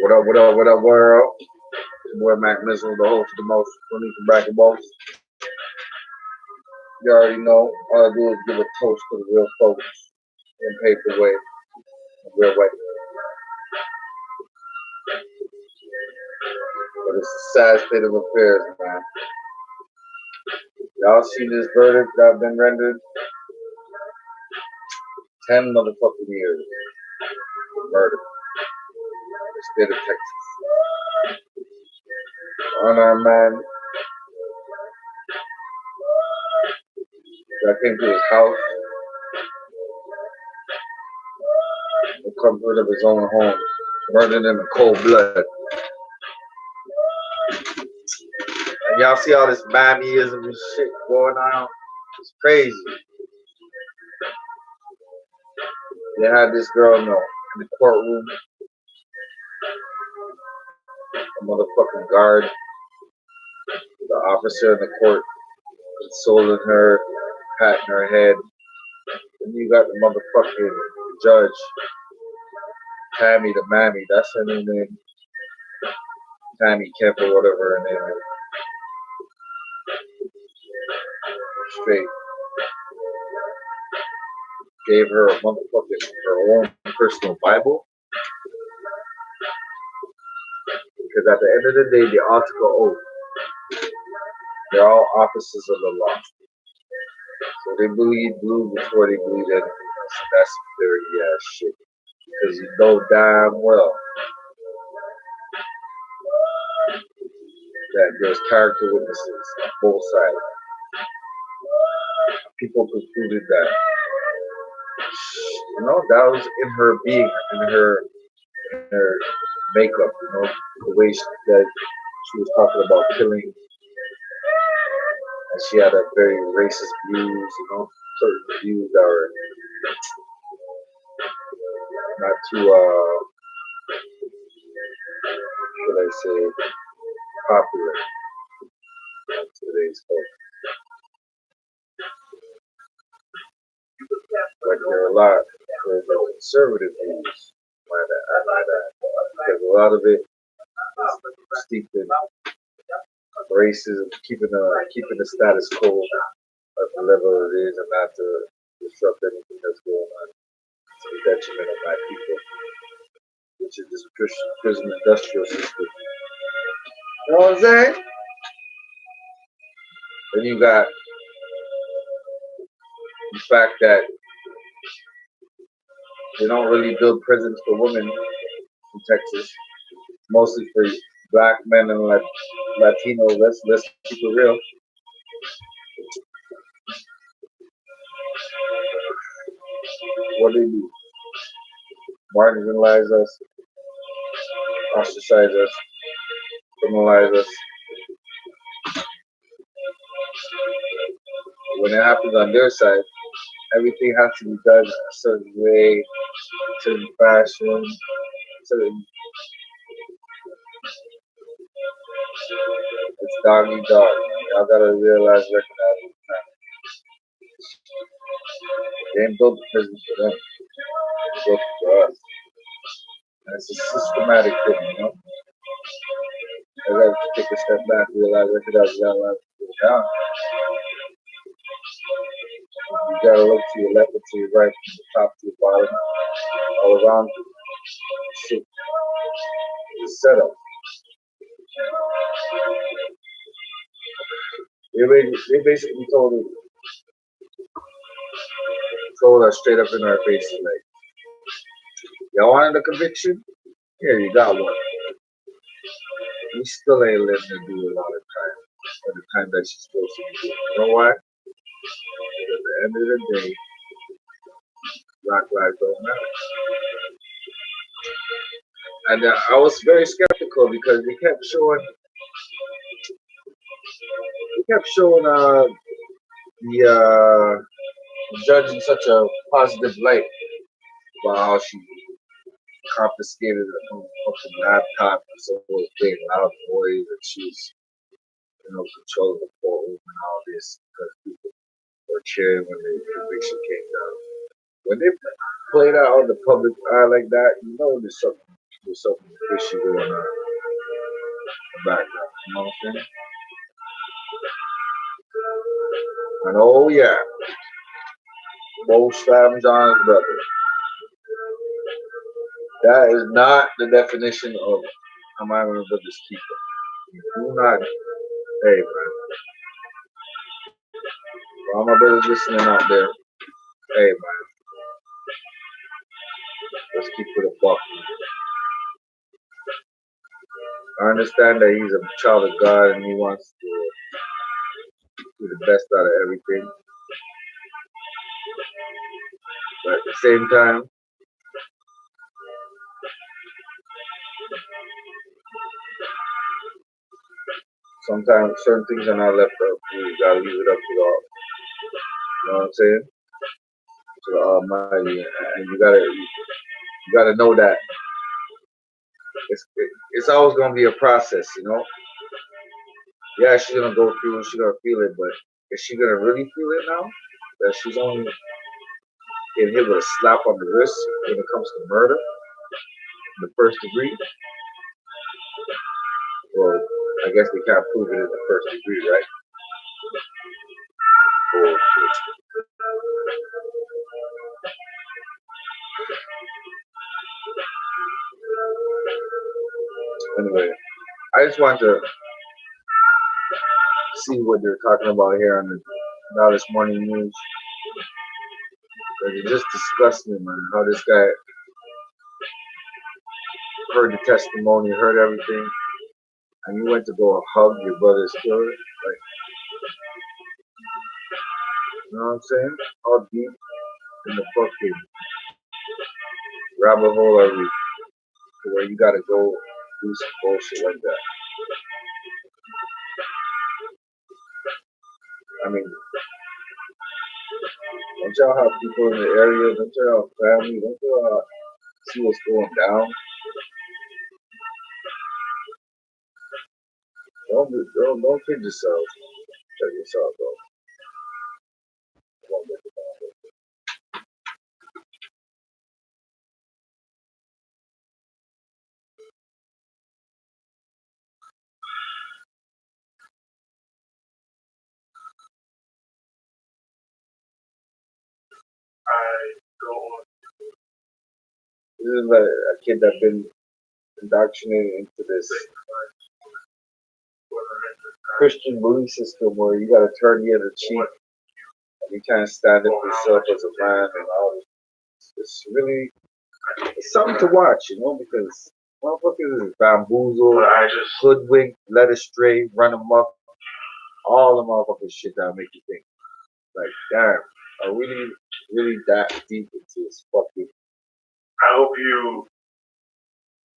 What up, what up, world? Boy Mac Missile, the host of the most unique bracket balls. You already know, all I do is give a toast to the real folks in paper way, in real way. But it's a sad state of affairs, man. Y'all see this verdict that I've been rendered? 10 motherfucking years. Murder. The state of Texas. Unarmed man that came to his house in comfort of his own home, murdered him in cold blood. And y'all see all this Miamiism and shit going on? It's crazy. They had this girl in the courtroom, a motherfucking guard, the officer in the court, consoling her, patting her head. And you got the motherfucking judge, Tammy the Mammy, that's her new name. Tammy Kemp or whatever her name is. Straight. Gave her a motherfucking, her own personal Bible. Because at the end of the day, they all took an oath. They're all officers of the law. So they bleed blue before they bleed anything else. That's some dirty ass shit. Because you know damn well that there's character witnesses on both sides. People concluded that, that was in her being, in her makeup, the way that she was talking about killing, and she had a very racist views, certain views that are not too, should I say, popular in today's folks. But there are a lot of conservative views, because a lot of it is steeped in racism, keeping the status quo at the level it is, and not to disrupt anything that's going on to the detriment of my people, which is this prison industrial system. You know what I'm saying? Then you got the fact that they don't really build prisons for women in Texas, mostly for black men and Latino. Let's keep it real. What do they do? Marginalize us, ostracize us, criminalize us. When it happens on their side, everything has to be done a certain way, certain fashion, certain. It's dog eat dog. Y'all gotta realize, recognize what's happening. They ain't built the prison for them. They built it for us. And it's a systematic thing, I gotta take a step back, realize, recognize, realize what's down. You gotta look to your left and to your right, from the top to the bottom, all around you. Shit is set up. They basically told us straight up in our face, like, y'all wanted a conviction? Here, you got one. We still ain't letting her do a lot of time, for the time that she's supposed to be doing. You know why? Because at the end of the day, Black lives don't matter. And I was very skeptical because they kept showing the judge in such a positive light about how she confiscated her own fucking laptop and so was playing loud boys and she's controlling the courtroom and all this because people were cheering when the conviction came down. When they play that on the public eye like that, there's something There's something fishy going on in the background. You know what I'm saying? And oh yeah, most Fam John's brother. That is not the definition of am I my brother's keeper. You do not, hey man, for all my brothers listening out there, hey man, let's keep it a buck. I understand that he's a child of God and he wants to do the best out of everything. But at the same time, sometimes certain things are not left up. You gotta leave it up to God. You know what I'm saying? To the Almighty, and you gotta know that it's always gonna be a process. You know? Yeah, she's gonna go through, she's gonna feel it, but is she gonna really feel it now? That she's only getting hit with a slap on the wrist when it comes to murder in the first degree? Well, I guess they can't prove it in the first degree, right? Bullshit. Anyway, I just wanted to see what they're talking about here on the Now This Morning News. It just disgusts me, man, how this guy heard the testimony, heard everything, and you went to go hug your brother's killer. Like, you know what I'm saying? How deep in the fucking rabbit hole are we to where you gotta go do some bullshit like that? I mean, don't y'all have people in the area, don't y'all have family, don't y'all see what's going down? Don't kid yourself. Check yourself out. This is like a kid that's been indoctrinated into this Christian belief system where you gotta turn the other cheek and you can't stand up for yourself as a man and all this. It's really it's something to watch, you know, because motherfuckers is bamboozled, hoodwinked, led astray, run amok, all the motherfucking shit that make you think. Like, damn, are we really that deep into this fucking I hope you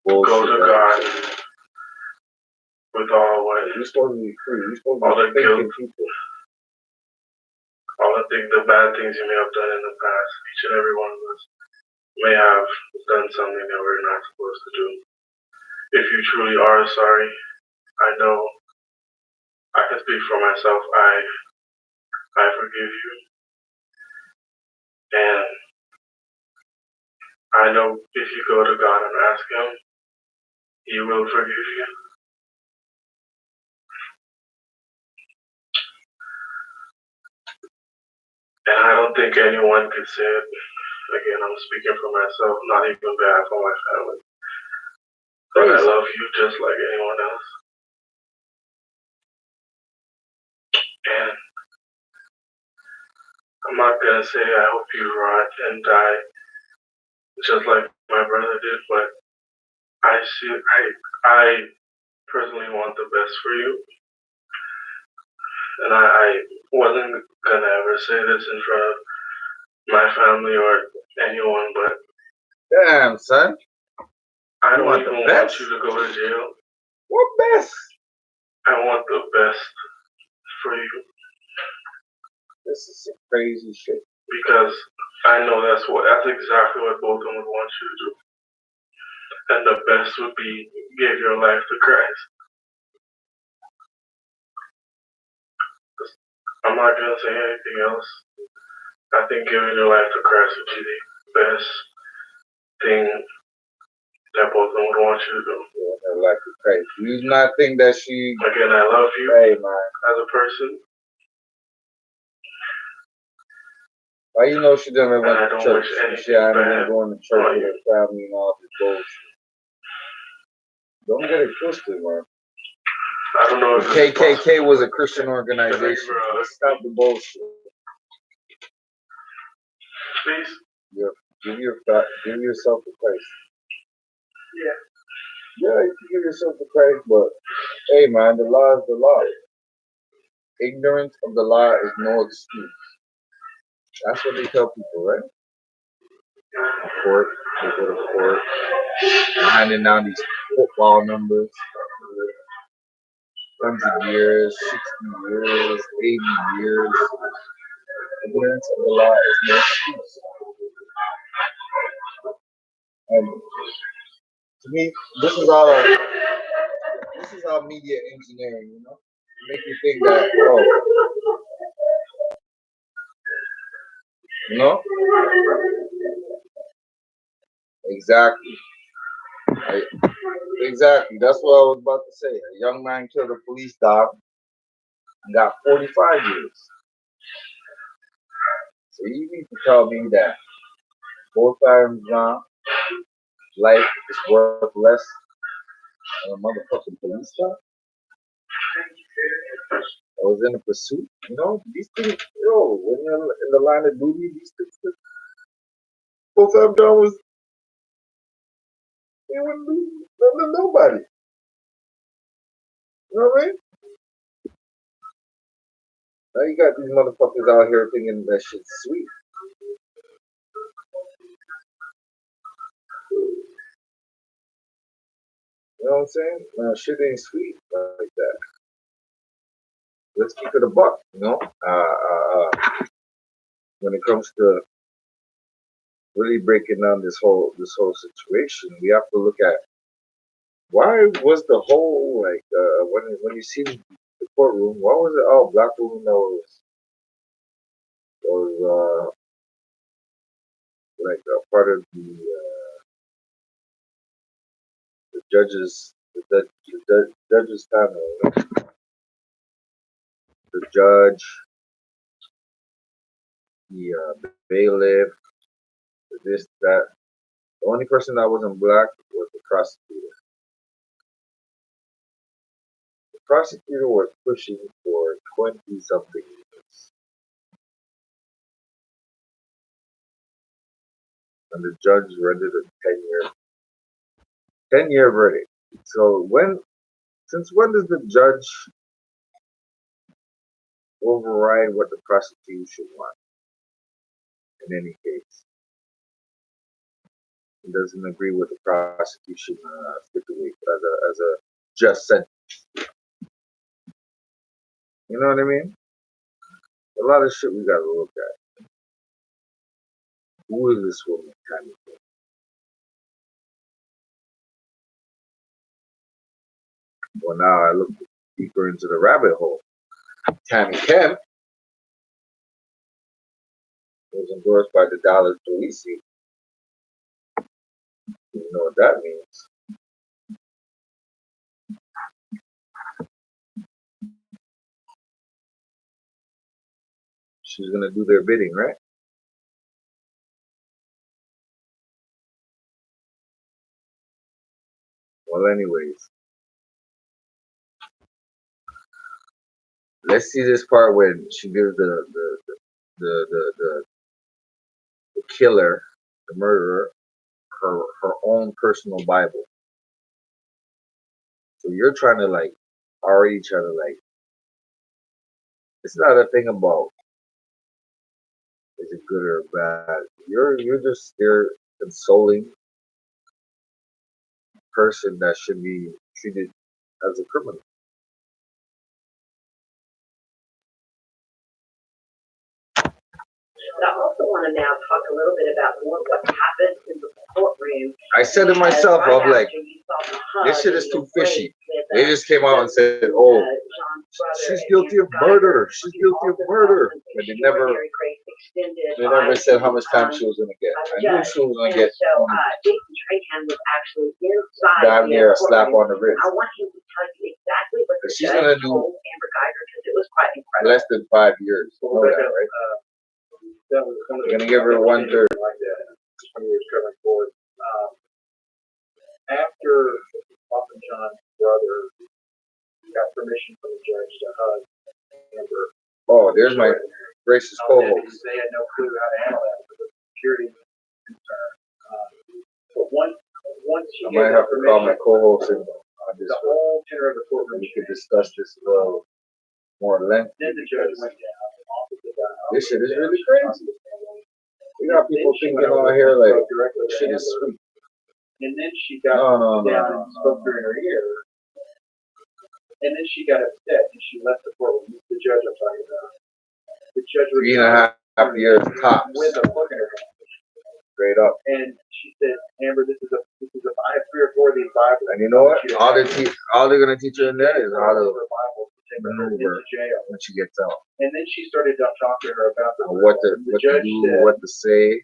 bullshit? Go to God with all what You're supposed to be free. You're supposed to all be the guilt, thinking people. all the bad things you may have done in the past. Each and every one of us may have done something that we're not supposed to do. If you truly are sorry, I know I can speak for myself. I forgive you, and I know if you go to God and ask Him, He will forgive you. And I don't think anyone could say it. Again, I'm speaking for myself, not even bad for my family. But I love you just like anyone else. And I'm not gonna say I hope you rot and die just like my brother did, but I personally want the best for you. And I wasn't gonna ever say this in front of my family or anyone, but damn, son. I don't even want you to go to jail. What best? I want the best for you. This is some crazy shit. Because I know that's exactly what both of them would want you to do. And the best would be give your life to Christ. I'm not gonna say anything else. I think giving your life to Christ would be the best thing that both of them would want you to do. Yeah, like Christ. Do you not think that she? Again, I love you Hey man, as a person, why you know she never and went I to don't church? wish She anything hadn't been bad going to church on with you. her family and all this bullshit. Don't get it twisted, man. I don't know if The this is possible. KKK was a Christian organization. Let's stop the bullshit. Please? Give yourself to Christ. Yeah. Yeah, you can give yourself to Christ, but hey, man, the law is the law. Ignorance of the law is no excuse. That's what they tell people, right? Court, they go to court, handing down these football numbers, 100 years, 60 years, 80 years. Ignorance of the law is no excuse. And to me, this is all media engineering, you know? Make you think that, you know? Exactly. Exactly. That's what I was about to say. A young man killed a police dog and got 45 years. So you need to tell me that both times now, life is worth less than a motherfucking police dog? I was in a pursuit, you know? These things, when you're in the line of duty, these things, both times John was, he wouldn't do nothing to nobody. You know what I mean? Now you got these motherfuckers out here thinking that shit's sweet. You know what I'm saying? Shit ain't sweet like that. Let's keep it a buck, you know? When it comes to really breaking down this whole situation, we have to look at why was the whole when you see the courtroom, why was it all black women that was like a part of the judges judge's family, you know? The judge, the bailiff, this, that. The only person that wasn't black was the prosecutor. The prosecutor was pushing for 20-something years. And the judge rendered a 10-year verdict. So since when does the judge override what the prosecution wants in any case? He doesn't agree with the prosecution stipulate as a just sentence. You know what I mean? A lot of shit we gotta look at. Who is this woman kind of thing? Well, now I look deeper into the rabbit hole. Tammy Kemp was endorsed by the Dallas Police. You know what that means. She's gonna do their bidding, right? Well, anyways, let's see this part when she gives the killer, the murderer, her own personal Bible. So you're trying to already trying to it's not a thing about is it good or bad. You're just there consoling a person that should be treated as a criminal. But I also want to now talk a little bit about what happened in the courtroom. I said to myself, I'm like, this shit is too fishy. They just came out and said, oh, she's guilty of murder. She's guilty of murder. But they never extended. They never by said how much time the she was gonna get. of the I knew judge. she was gonna And get so, Jason Trahan was actually inside damn the near a slap courtroom. on the wrist. I want him to tell you exactly what the She's judge gonna do told Amber Geiger, because it was quite incredible. less than 5 years. You know that, right? That was some of They're gonna give her 1/3. like that. When he was coming forward. After Papa John's brother got permission from the judge to hug Amber. Oh, there's my racist co-host. They had no clue how to handle that with the security concern. But once she I gave might that have to call my permission, co-host and on this the one. whole tenor of the courtroom We could changed. discuss this more lengthy. Then the judge because went down, offered the guy. This shit is really crazy. We got people thinking out here like this shit is sweet. And then she got No. down and spoke her in her ear. And then she got upset and she left the courtroom. The judge I'm talking about. The judge was 3.5 years tops. with a book in her hand. Straight up. And she said, Amber, this is a I have 3 or 4 of these Bibles. And you know what? All they're gonna teach her in there is how to Bibles to take her maneuver into jail. when she gets out. And then she started to talk to her about the What to the judge do, said, what to say.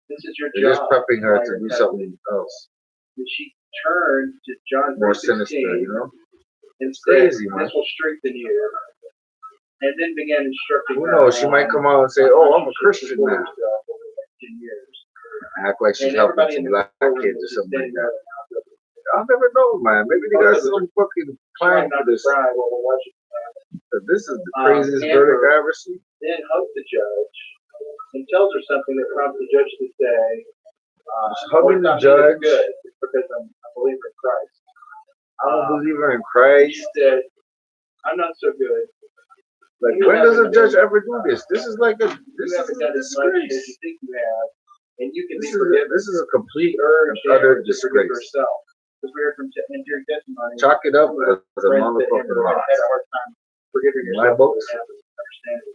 this is your They're just job. prepping her while to you're do in something else. And she turned to John More 3:16 sinister, you know? and It's said, crazy, man. this will strengthen you. And then began instructing Who her knows? She on might come out and say, how oh, I'm she a should Christian support now. herself over the next 10 years. Act like she's And helping everybody some in the black courtroom kids or was something like standing that. there. I'll never know, man. Maybe they got some fucking plan Trying for not to this. cry while we're watching. But this is the craziest Amber verdict I ever seen. Then hugs the judge and tells her something that prompts the judge to say, Hugging the "It's not me that's judge. good. It's because I'm a believer in Christ." I'm a believer in She Christ. said, "I'm not so good. Like, You when does a haven't judge done- ever do this? This is like a You this is haven't a done as much as you disgrace. think you have, and you can This be is forgiven." this is a complete Urge and utter Amber to forgive disgrace. herself. Because we heard from hearing testimony. Chalk it up as a friends that motherfucking Amber loss. had a hard time forgiving In my herself. books, Understanding.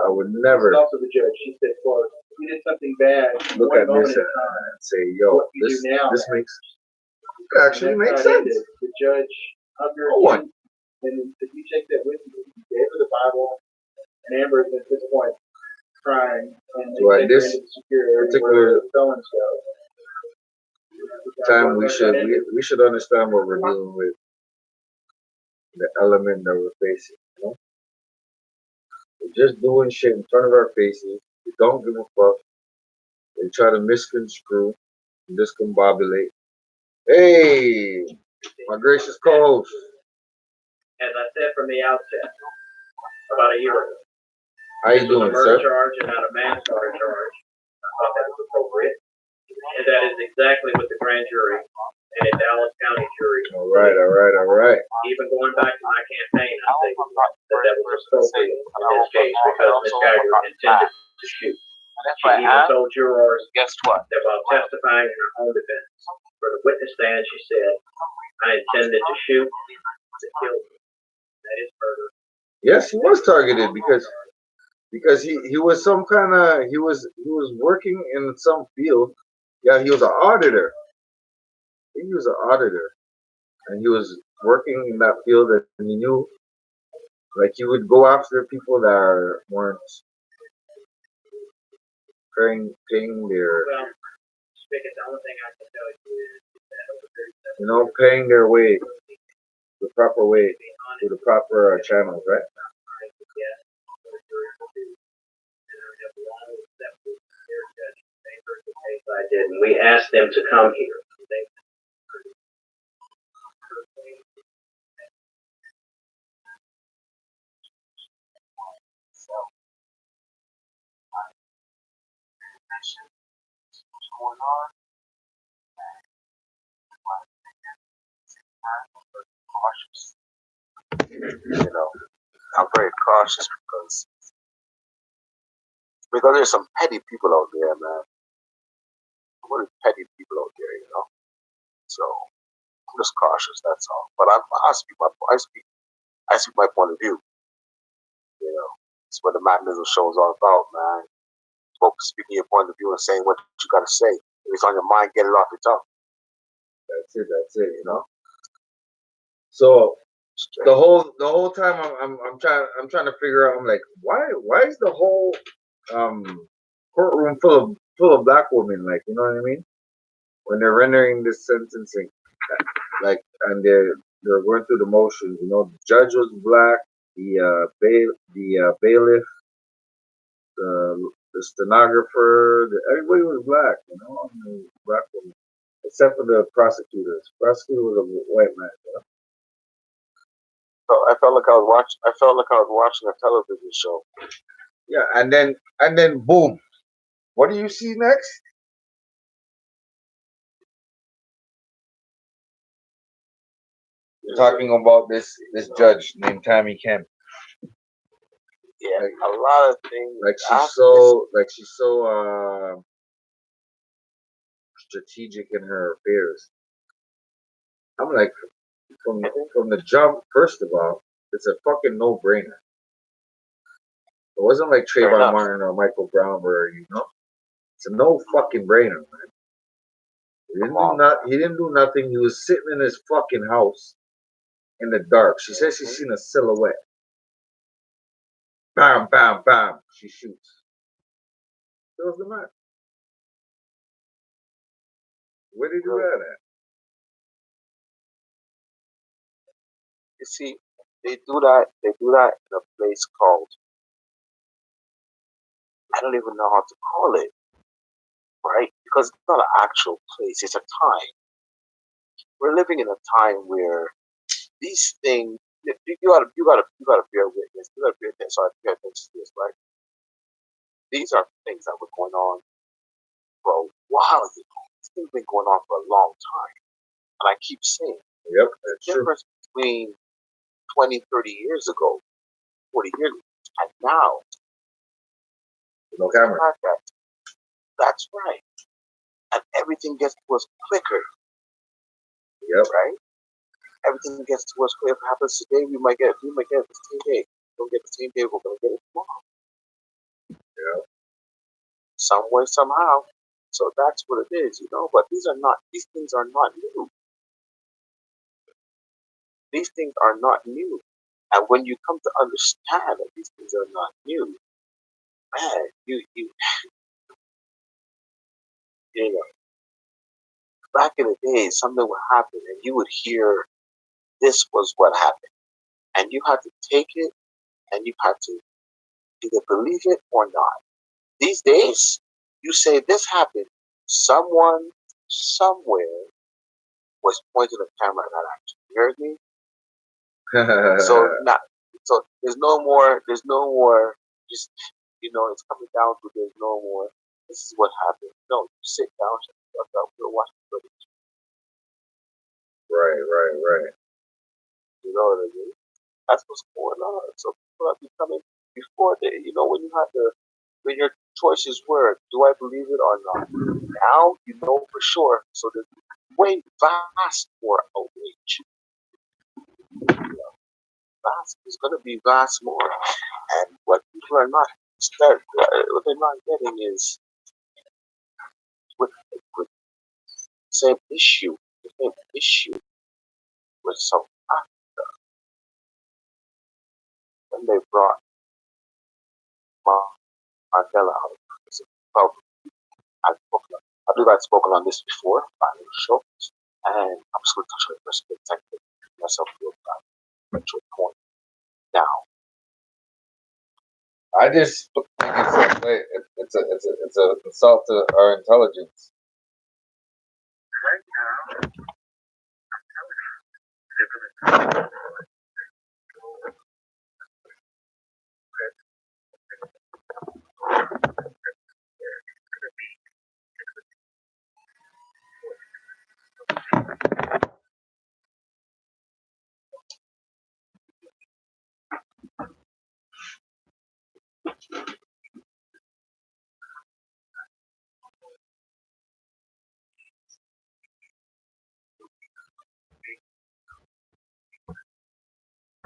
I would It's never also the judge. She said, "Quote, you did something bad. look one at moment this at a time. and say, yo, What you this do now makes actually And makes that's how it sense. ended. The judge hugged her No one. again, and said, "You take that with you." He gave her the Bible, and Amber is at this point crying, and they So at take her this into the secure area particular where the felons go. Time we should understand what we're dealing with, the element that we're facing. You know, we're just doing shit in front of our faces. We don't give a fuck. They try to misconstrue, discombobulate. Hey, my gracious co-host. As I said from the outset, about a year ago, How you this was a doing, murder sir? charge and not a manslaughter charge. I thought that was appropriate. And that is exactly what the grand jury and a Dallas County jury, All right. even going back to my campaign, I think that was appropriate in this case because Ms. Geiger intended to shoot. She even told jurors Guess what? that while testifying in her own defense, for the witness stand, she said, "I intended to shoot to kill you." That is murder. Yes, he was targeted because he was some kind of he was working in some field. Yeah, he was an auditor. I think he was an auditor, and he was working in that field, and he knew, like, he would go after people that weren't paying their, Well, speaking, the only thing I can tell you is that over 37 you know, paying their way, the proper way, through the proper channels, right? I did, and we asked them to come here. What's going on? Cautious. You know, I'm very cautious because there's some petty people out there, man. What are petty people out there, you know? So I'm just cautious. That's all. But I speak my point of view. You know, it's what the Magnism show is all about, man. It's about speaking your point of view and saying what you got to say. If it's on your mind, get it off your tongue. That's it, you know. So the whole time I'm trying to figure out. I'm like, why is the whole courtroom full of black women, like, you know what I mean? When they're rendering this sentencing, like, and they're going through the motions. You know, the judge was black, the bailiff, the stenographer, everybody was black. You know, and the black women, except for the prosecutors. Prosecutor was a white man. You know? So I felt like I was watching. I felt like I was watching a television show. Yeah, and then boom, what do you see next? You're talking about this judge named Tammy Kemp. Yeah, Like, a lot of things. Like she's so strategic in her affairs. I'm like, from the jump. First of all, it's a fucking no brainer. It wasn't like Trayvon Martin or Michael Brown, where you know, it's a no fucking brainer, man. He didn't do nothing. He was sitting in his fucking house in the dark. She says she's seen a silhouette. Bam, bam, bam. She shoots. Kills the man. Where did you do that at? You see, they do that. They do that in a place called, I don't even know how to call it, right? Because it's not an actual place. It's a time. We're living in a time where these things. You gotta bear witness. You gotta bear attention. Sorry, bear attention to this, right? These are things that were going on for a while. It's been going on for a long time, and I keep saying, Yep, the difference between 20, 30 years ago, 40 years ago, and now. No camera. That's right. And everything gets to us quicker. Yep. Right? Everything gets to us quicker. If it happens today, we might get it the same day. Don't get the same day, we're gonna get it tomorrow. Yeah. Some way, somehow. So that's what it is, you know. But these things are not new. These things are not new. And when you come to understand that these things are not new, man, you know, back in the days, something would happen and you would hear this was what happened. And you had to take it and you had to either believe it or not. These days, you say this happened, someone somewhere was pointing a camera at that action. You heard me? So there's no more, just, you know, it's coming down to there's no more, this is what happened. No, you sit down, shut the fuck up, we'll watch the footage. Right. You know what I mean? That's what's going on. So people are becoming, before they, you know, when your choices were, do I believe it or not? Now you know for sure. So there's way vast more outrage. There's going to be vast more. And what people are not what they're not getting is with the same issue with South Africa when they brought Mandela out. I believe I've spoken on this before on the show, and I'm just going to touch on it for a split second, myself real time, to a point. Now, I just think it's a insult to our intelligence.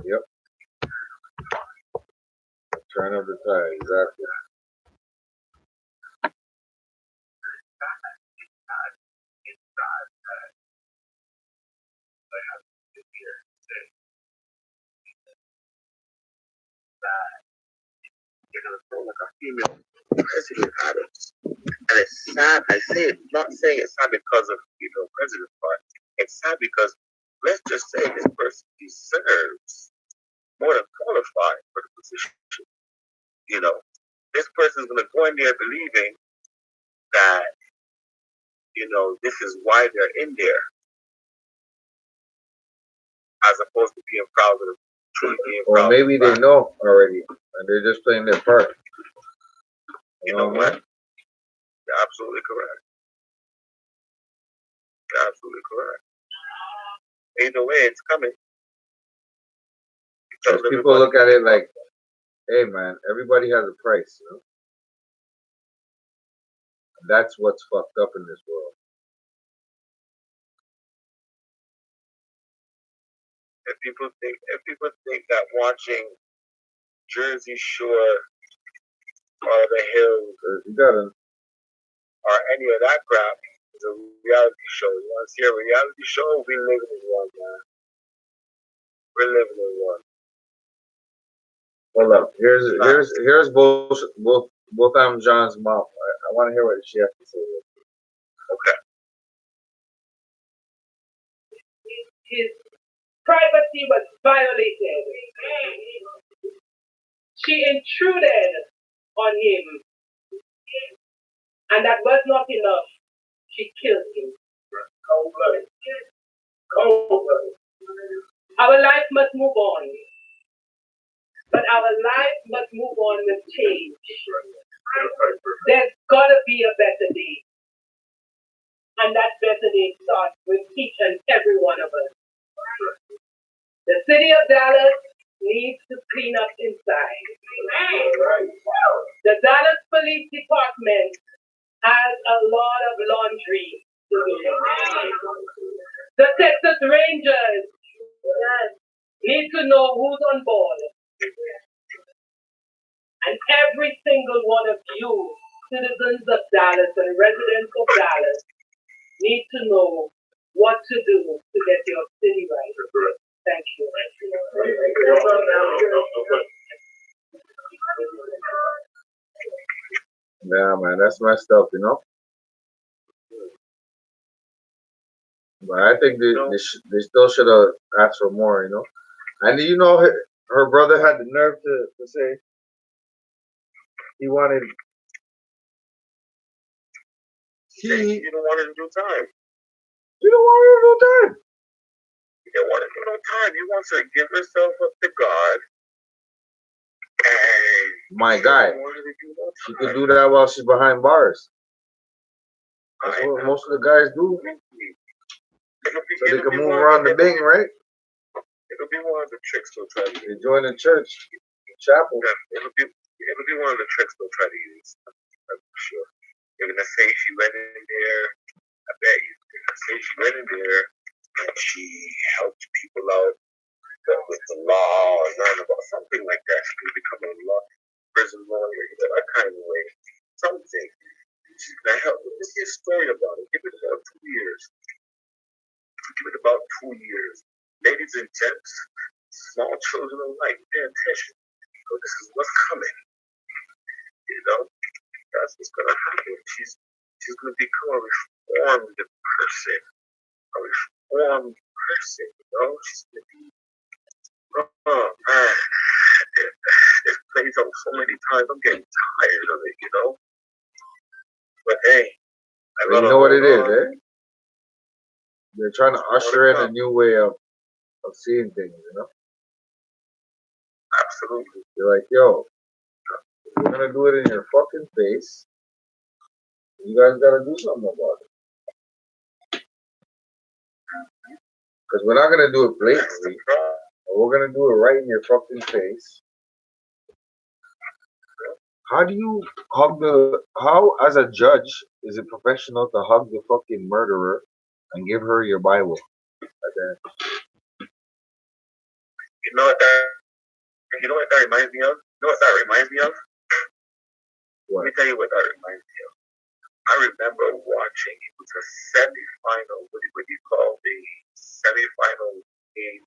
Yep. Turn of the tide, exactly. Like a female President Adams. And it's sad. I say it, not saying it's sad because of President, but it's sad because let's just say this person deserves more than qualified for the position. This person's gonna go in there believing that this is why they're in there, as opposed to being proud of truly being proud. Or maybe they know already and they're just playing their part. You know what? You're absolutely correct. You're absolutely correct. Either way, it's coming. Because people look at it like, hey man, everybody has a price, And that's what's fucked up in this world. If people think that watching Jersey Shore or The Hills or any of that crap is a reality show. You want to see a reality show? We living in one, man. We're living in one. Hold up. Here's both John's mom. I want to hear what she has to say. Okay. His privacy was violated. She intruded on him, and that was not enough. She killed him. Cold-blooded. Cold-blooded. Our life must move on. But our life must move on with change. There's gotta be a better day. And that better day starts with each and every one of us. The city of Dallas needs to clean up inside. The Dallas Police Department has a lot of laundry to do. The Texas Rangers need to know who's on board. And every single one of you, citizens of Dallas and residents of Dallas, need to know what to do to get your city right. Thank you. Yeah, man, that's messed up, But I think they still should have asked for more, And her brother had the nerve to say he wanted. He didn't want to do time. You don't want to do time. He didn't want to do no time. He wants to give herself up to God. And my guy, she could do that while she's behind bars. That's what most of the guys do. So they can move around the Bing, right? It'll be one of the tricks they'll try to use. They join the church, chapel. Yeah, it'll be one of the tricks they'll try to use. I'm sure. They're gonna say she went in there. I bet you. They're gonna say she went in there and she helped people out with the law or learn about something like that. She could become a prison lawyer, that kind of way. Something. She's gonna help. Let's get a story about it. Give it about 2 years. Give it about 2 years. Ladies and gents, small children alike, pay attention. So this is what's coming. That's what's gonna happen. She's gonna become a reformed person. A reformed person, She's gonna be oh man. This plays out so many times. I'm getting tired of it, But hey, you know what it is, eh? They're trying to usher in a new way of seeing things, Absolutely. You're like, yo, we're gonna do it in your fucking face. You guys gotta do something about it. Because we're not gonna do it blatantly. But we're gonna do it right in your fucking face. How do you how as a judge is it professional to hug the fucking murderer and give her your Bible? You know what that reminds me of? What? Let me tell you what that reminds me of. I remember watching, it was a semi-final, what do you call the semi-final game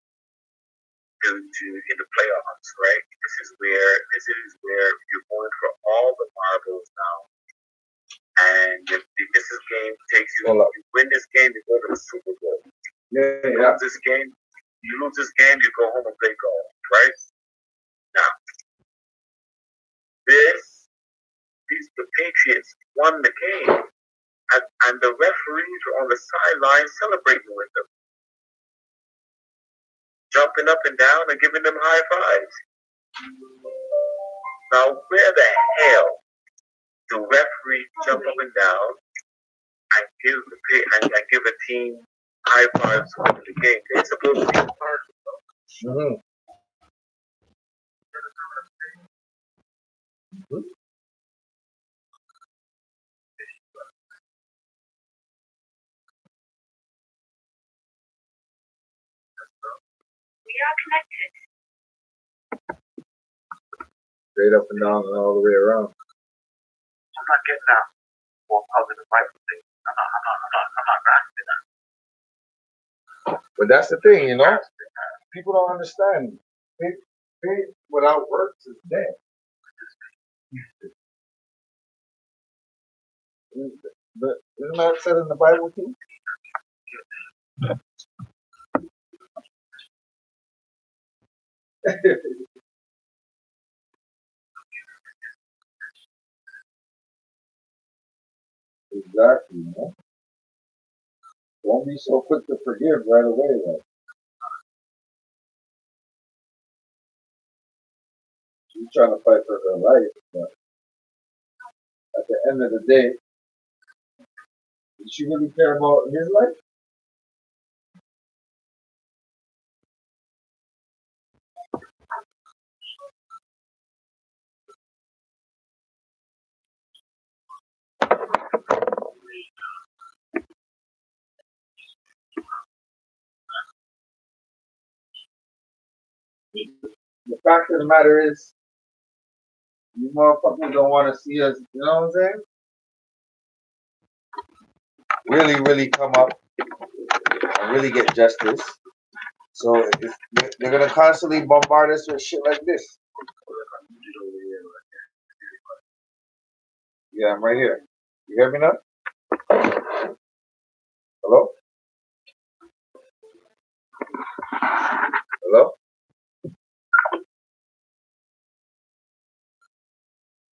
in the playoffs, right? This is where you're going for all the marbles now. win this game, you go to the Super Bowl. Yeah, You yeah. lose this game, you go home and play golf, right? Now, the Patriots won the game, and the referees were on the sideline celebrating with them, jumping up and down and giving them high fives. Now, where the hell do referees jump up and down and give a team high fives to win the game? They're supposed to be part of it. Mm-hmm. We are connected. Straight up and down and all the way around. I'm not getting out for positive right thing. I'm not grasping that. But that's the thing, you know. People don't understand. Faith without works is dead. Isn't that said in the Bible too? Exactly, man. Don't be so quick to forgive right away, though. She's trying to fight for her life, but at the end of the day, did she really care about his life? The fact of the matter is, you motherfuckers don't want to see us, you know what I'm saying? Really, really come up and really get justice. So they're going to constantly bombard us with shit like this. Yeah, I'm right here. You hear me now? Hello? Hello?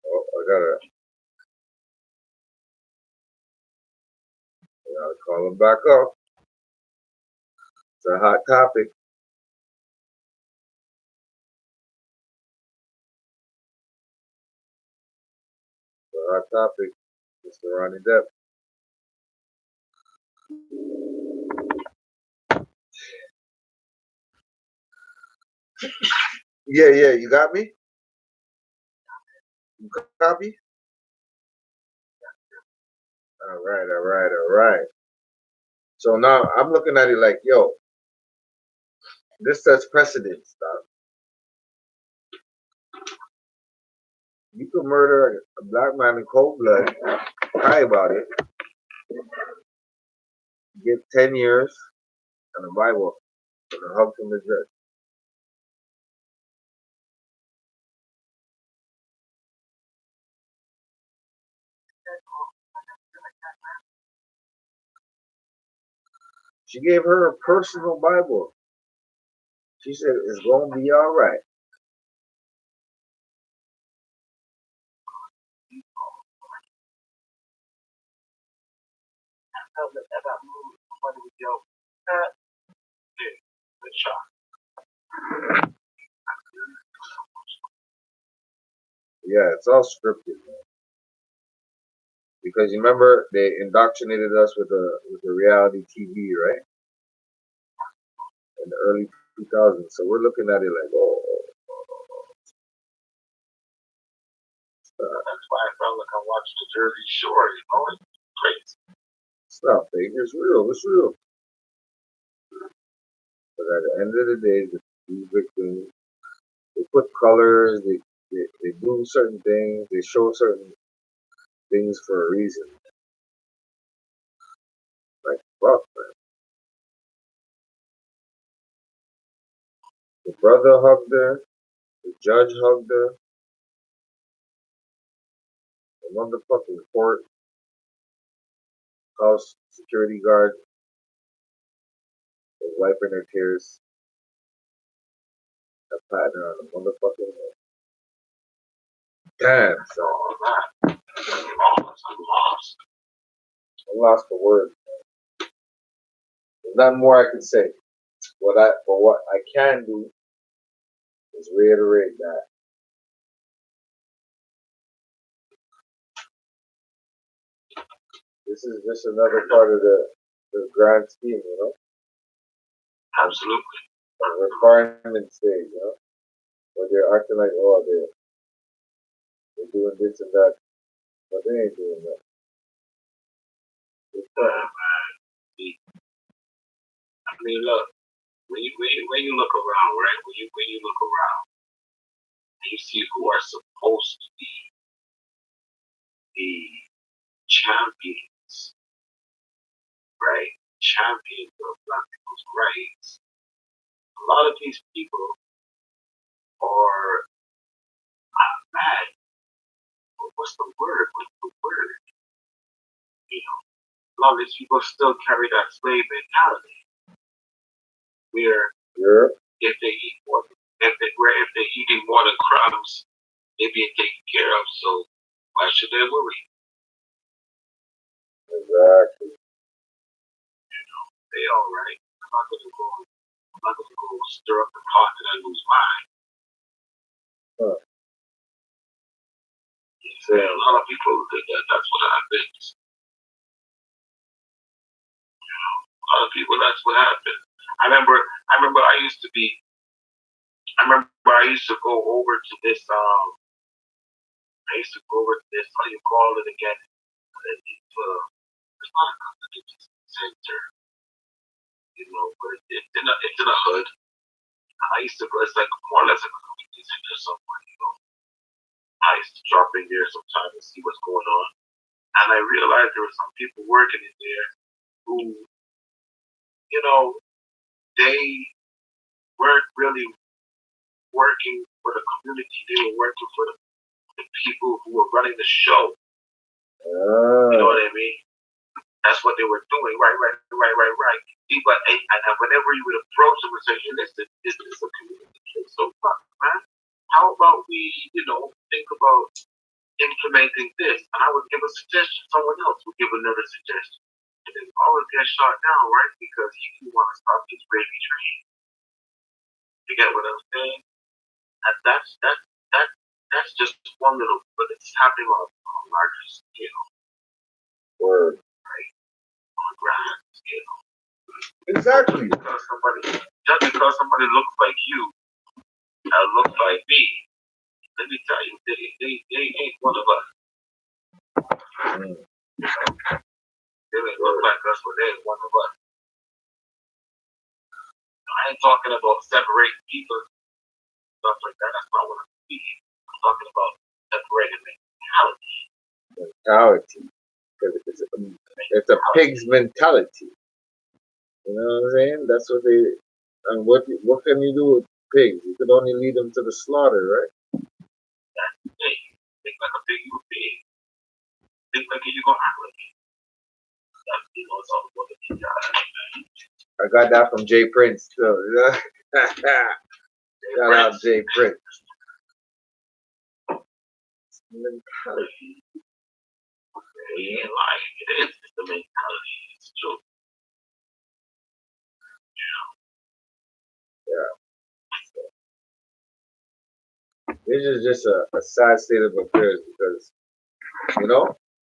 Oh, I gotta call him back up. It's a hot topic. It's a hot topic. Mr. Ronnie Depp. Yeah, you got me? You copy? All right. So now I'm looking at it like, yo, this sets precedence, dog. You could murder a black man in cold blood, cry about it, get 10 years and a Bible and a hug from the judge. She gave her a personal Bible. She said, it's going to be all right. Yeah, it's all scripted, man. Because you remember they indoctrinated us with the reality TV, right? In the early 2000s. So we're looking at it like, That's why I felt like I watched the Jersey Shore, you know, it's crazy. it's not fake. It's real. It's real. But at the end of the day, these victims, they put colors, they do certain things, they show certain things for a reason. Like, fuck, man. The brother hugged her, the judge hugged her, the motherfucking court house security guard was wiping her tears. A partner on the motherfucking head. Damn, son. I'm lost. I'm lost for words. There's nothing more I can say. What I can do is reiterate that this is just another part of the grand scheme, you know? Absolutely. A requirement stage, you know? Where they're acting like, oh, they're doing this and that, but they ain't doing that. It's fine. I mean, look, when you look around, right? When you look around, and you see who are supposed to be the champions, right? Champions of Black people's rights. A lot of these people are mad. What's the word? You know, a lot of these people still carry that slave mentality, where Yeah. if they're eating more than crumbs, they're being taken care of. So why should they worry? Exactly. They all right. I'm not gonna go stir up the pot and then lose mine. Huh. Yeah, a lot of people think that's what happens. A lot of people, that's what happened. I remember I used to go over to this how do you call it again? It's not a community center, you know, but it's in a hood. I used to go, it's like more or less a community center somewhere, you know. I used to drop in there sometimes and see what's going on. And I realized there were some people working in there who, you know, they weren't really working for the community. They were working for the people who were running the show. You know what I mean? That's what they were doing. Right. And whenever you would approach them and say, hey, listen, is this a community case? So, man, how about we, think about implementing this? And I would give a suggestion. Someone else would give another suggestion. And then always get shot down, right? Because you want to stop this gravy train. You get what I'm saying? And that's just one little, but it's happening on a larger scale. Word. Right? On a grand scale. Exactly. Just because somebody looks like you and looks like me, let me tell you, they ain't one of us. They may look like us, but they ain't one of us. I ain't talking about separating people, stuff like that. That's not what I'm speaking. I'm talking about separating mentality. It's a pig's mentality. You know what I'm saying? That's what they. And what can you do with pigs? You can only lead them to the slaughter, right? That's the thing. Think like a pig, you a pig. Think like you're gonna act like it. It's all about the mentality. I got that from Jay Prince too. Shout out Jay Prince. Mentality. He ain't lying. It is the mentality. It's true. Yeah. This is just a sad state of affairs because,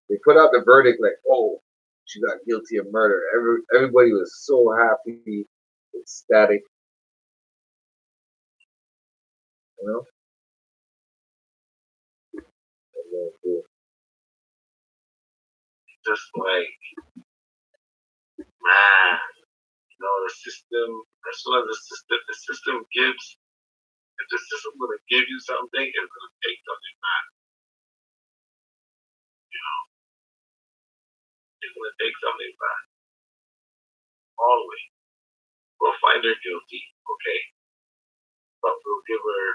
they put out the verdict like, oh, she got guilty of murder. Everybody was so happy, ecstatic. Just like, man, the system, as soon as the system gives, if the system gonna give you something, it's gonna take something back. It's gonna take something back. Always. We'll find her guilty, okay? But we'll give her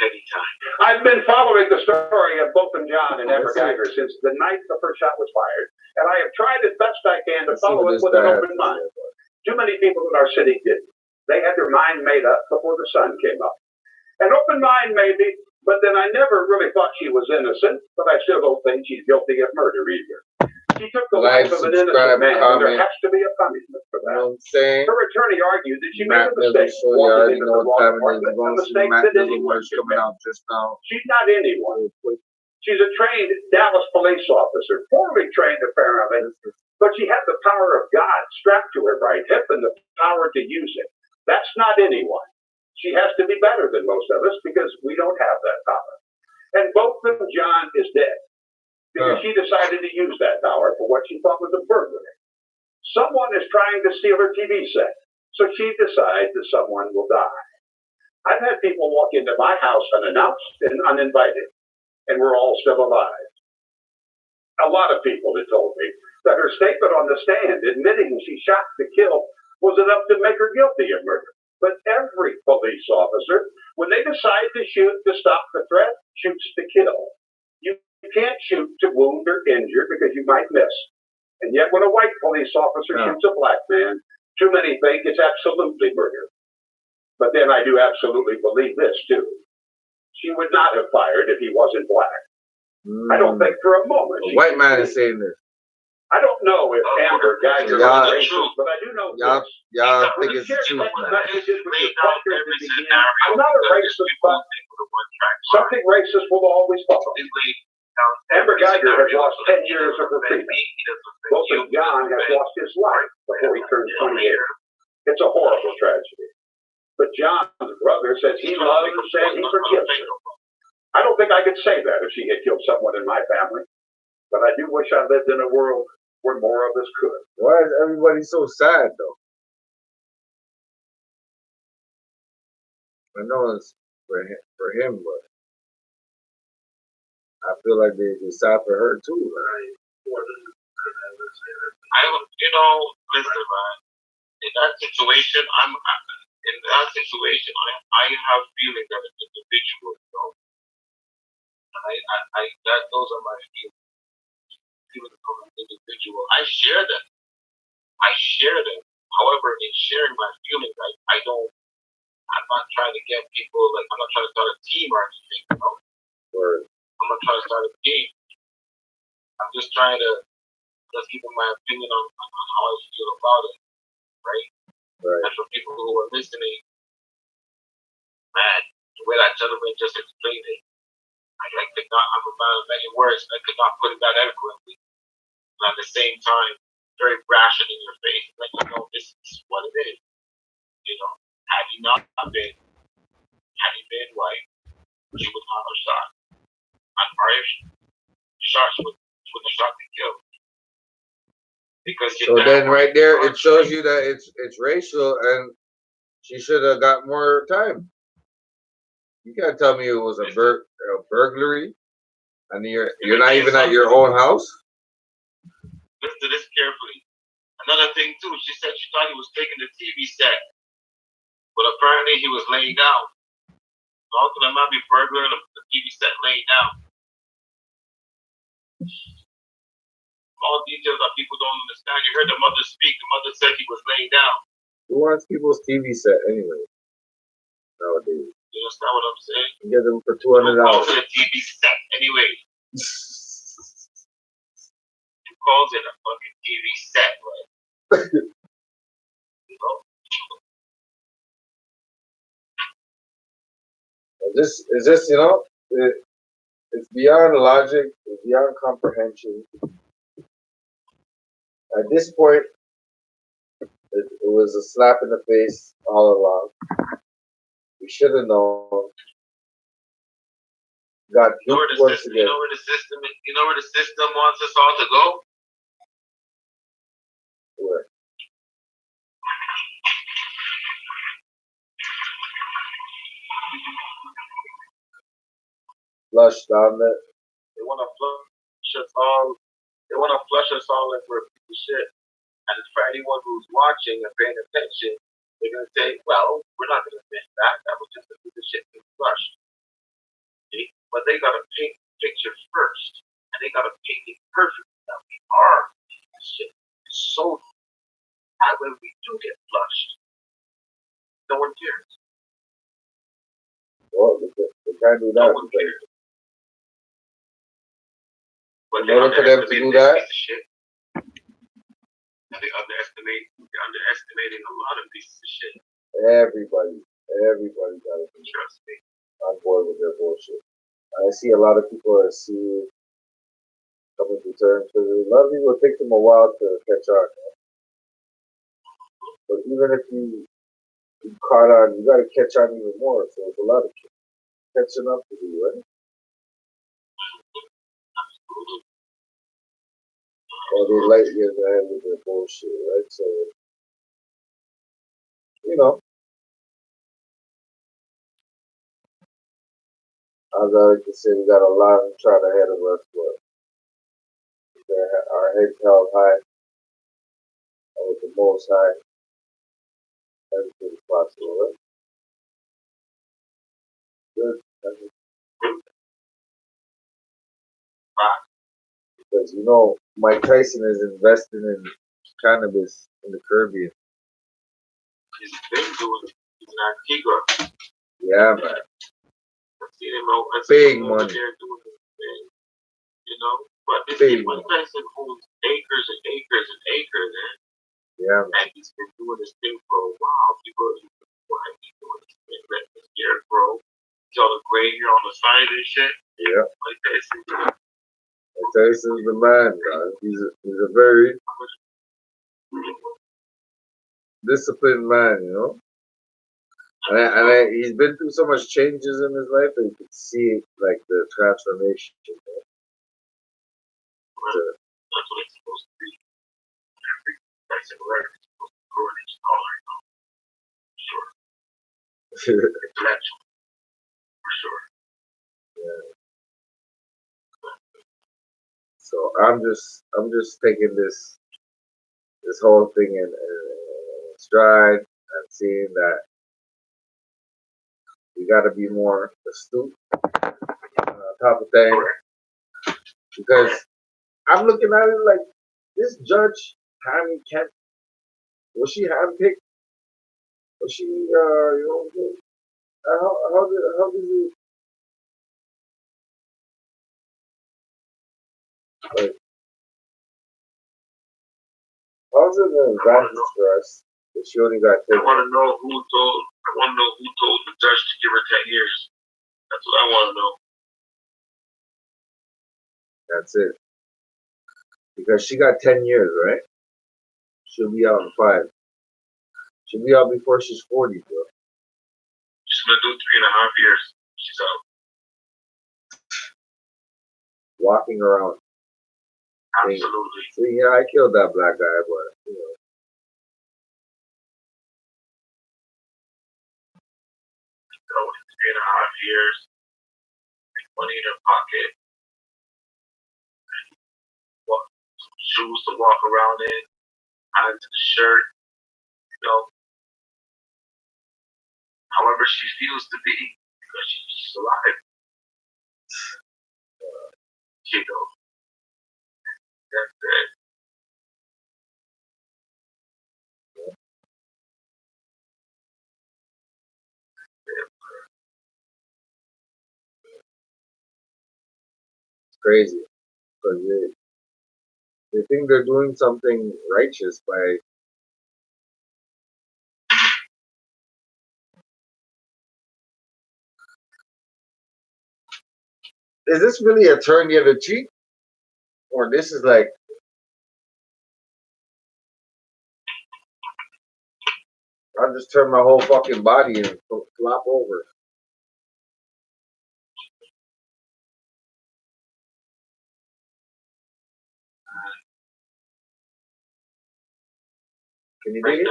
petty time. I've been following the story of Bolton John and Amber Geiger since the night the first shot was fired, and I have tried as best I can to follow it with an open mind. Too many people in our city didn't. They had their mind made up before the sun came up. An open mind, maybe, but then I never really thought she was innocent, but I still don't think she's guilty of murder either. She took the life of an innocent man, and there has to be a punishment for that. You know what I'm saying? Her attorney argued that she made Matt a mistake. you already Walking know into the what wrong time it is. apartment, You're a going to see mistake Matt that anyone Dillon could coming make. out just now. She's not anyone. She's a trained Dallas police officer, poorly trained apparently, but she had the power of God strapped to her right hip and the power to use it. That's not anyone. She has to be better than most of us because we don't have that power. And Bolton John is dead because she decided to use that power for what she thought was a burglary. Someone is trying to steal her TV set, so she decides that someone will die. I've had people walk into my house unannounced and uninvited, and we're all still alive. A lot of people had told me that her statement on the stand admitting she shot to kill was enough to make her guilty of murder. But every police officer, when they decide to shoot to stop the threat, shoots to kill. You can't shoot to wound or injure because you might miss. And yet when a white police officer shoots a black man, too many think it's absolutely murder. But then I do absolutely believe this too. She would not have fired if he wasn't black. I don't think for a moment. A white man is saying this. I don't know if Amber Geiger is racist, but I do know this. Y'all think it's the truth. I'm not a racist, but something racist will always follow. Amber Geiger has lost 10 years of her freedom. Bolton John has lost his life before he turned 28. It's a horrible tragedy. But John's brother says he loves and he forgives her. I don't think I could say that if she had killed someone in my family. But I do wish I lived in a world where more of us could. Why is everybody so sad, though? I know it's for him, but I feel like they sad for her, too. Right? Listen, man. In that situation, I have feelings as an individual, those are my feelings. Feelings from an individual. I share them. However, in sharing my feelings, I'm not trying to get people, I'm not trying to start a team or anything, Or I'm not trying to start a game. I'm just trying to just give my opinion on how I feel about it, right? And for people who are listening, man, the way that gentleman just explained it, I'm a man of many words, I could not put it that eloquently. And at the same time, very brash in your face, let you know this is what it is. Had he been white, she would not have shot. Or if she shot, she would have shot to kill. Because so then right there, it shows you that it's racial, and she should have got more time. You can't tell me it was a burglary, and you're not even at your own house. Listen to this carefully. Another thing too, she said she thought he was taking the TV set, but apparently he was laying down. So how could I not be burglaring the TV set laying down? All details that people don't understand. You heard the mother speak. The mother said he was laying down. Who wants people's TV set anyway? Nowadays. You understand what I'm saying? You get them for $200. Who calls it a TV set anyway? Who calls it a fucking TV set, right? It's just it's beyond logic, it's beyond comprehension. At this point, it was a slap in the face all along. We should have known. Got duped once again. You know where the system wants us all to go? Where? Flush down there. They want to flush us all. They want to flush us all like we're a piece of shit. And for anyone who's watching and paying attention, they're gonna say, "Well, we're not gonna admit that. That was just a piece of shit to flush." but they gotta paint the picture first, and they gotta paint it perfect. That we are shit. So that when we do get flushed, no one cares. Well, they can't do No that. one cares. But In order for them to do that, shit. They're underestimating a lot of pieces of shit. everybody gotta be Trust me. on board with their bullshit. I see a lot of people are coming to terms with it. A lot of people take them a while to catch on. But even if you caught on, you gotta catch on even more. So there's a lot of catching up to do, right? Or they light years ahead with their bullshit, right? So, you know, as I like to say, we got a long trot ahead of us, but our heads held high, and with the most high, everything's possible, right? Good. Because, you know, Mike Tyson is investing in cannabis in the Caribbean. He's been doing it. He's an Antigua. Yeah, man. I've seen him out. Big money. There doing his thing, you know. But this Big Mike Tyson owns acres and acres and acres, and he's been doing this thing for a while. People are why he's doing this thing, letting his hair grow. He's all the gray hair on the side and shit. Yeah. Mike Tyson. Mike Tyson's the man, man. He's a very disciplined man, you know. And he's been through so much changes in his life that you could see like the transformation. You know? That's what it's supposed to be. Every Tyson record is supposed to grow in each color. Sure. Intellectual. For sure. Yeah. So I'm just taking this whole thing in stride and seeing that we got to be more astute on top of things, because I'm looking at it like this judge Tammy Kemp, was she handpicked? Was she you know, how did you like, how's it an advantage for us if she only got 10 I want to know who told the judge to give her 10 years. That's what I want to know. That's it. Because she got 10 years, right? She'll be out in 5. She'll be out before she's 40, bro. She's gonna do 3.5 years. She's out. Walking around. Absolutely. See, yeah, I killed that black guy, but you know. So 3.5 years, make money in her pocket, shoes to walk around in, add to the shirt, you know. However she feels to be, because she's alive. You know. That's it. It's crazy. Because they think they're doing something righteous by is this really a turn the other cheek? Or this is like I'll just turn my whole fucking body and flop over. Can you do it?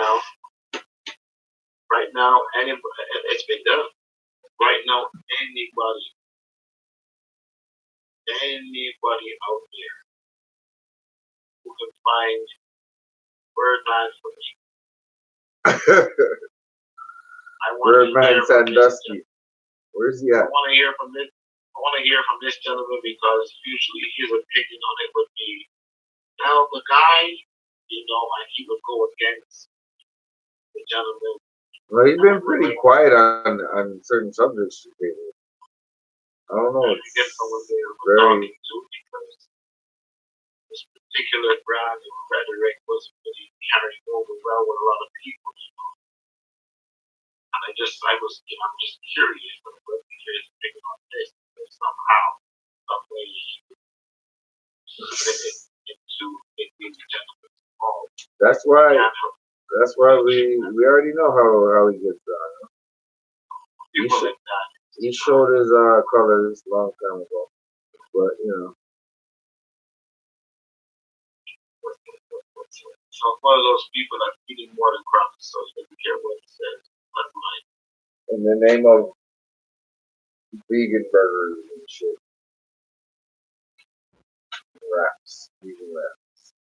Right now, it's been done. Right now, anybody out there who can find Birdman for me. Birdman Sandusky. Where's he at? I want to hear from this I want to hear from this gentleman because usually his opinion on it would be, now the guy, and he would go against the gentleman. Well, he's been pretty quiet on certain subjects lately. I don't know. It's get someone there very talking to because this particular brand of rhetoric was really carrying over well with a lot of people. And I'm just curious, but I'm really curious to pick on this because somehow, some way, fit it into these gentlemen's home. That's why we already know how he gets done. He showed his colors a long time ago, but So I'm one of those people that's eating more than crumbs, so he doesn't care what he says. In the name of vegan burgers and shit, wraps, vegan wraps.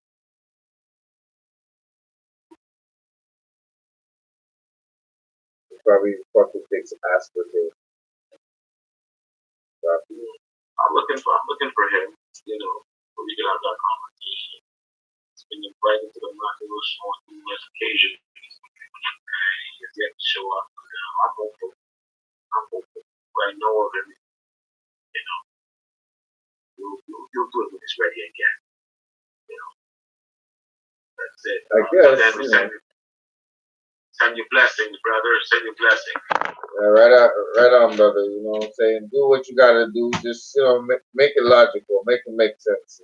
He probably fucking takes aspartame. I'm looking for him, so we can have that conversation. It's been invited to the Macro Show on numerous occasions. He has yet to show up. I'm hopeful. But I know of him. You'll do it when it's ready again. That's it. I guess. Send your blessings, brother. Send your blessings. Right on, brother. You know what I'm saying? Do what you gotta do. Just make it logical. Make it make sense.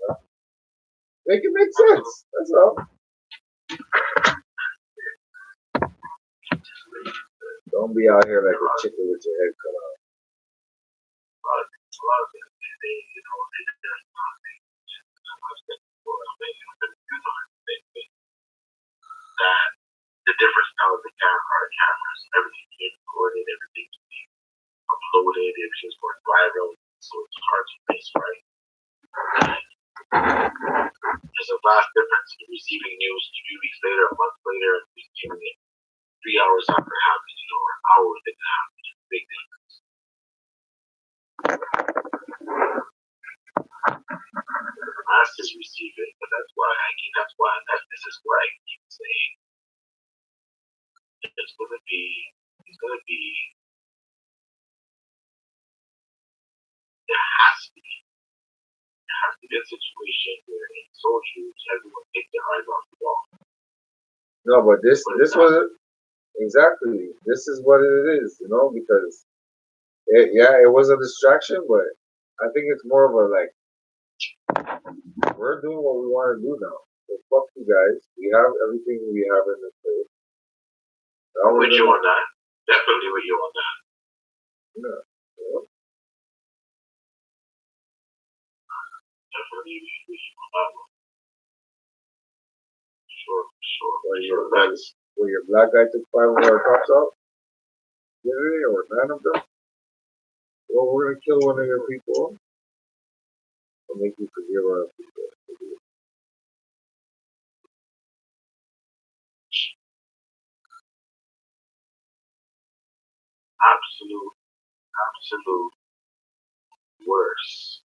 Make it make sense. That's all. Don't be out here like a chicken with your head cut off. That the difference now with the cameras, everything is recorded, everything is uploaded, everything's going viral, so it's hard to miss, right? There's a vast difference in receiving news 2 weeks later, a month later, and receiving it 3 hours after happening, or an hour after it happened. It's a big difference. The masses receive it, but this is why I keep saying it's gonna be there has to be a situation where in socials everyone take their eyes off the ball. No, but this was exactly. This is what it is, because it was a distraction, but I think it's more of a like we're doing what we want to do now. So fuck you guys. We have everything we have in this place. I'm with you on that. Definitely with you on that. Yeah. Definitely with you on that one. Sure. When your black guy took 5 of our cops out, or 9 of them, well, we're gonna kill one of your people and make you forgive our people. Absolute worse.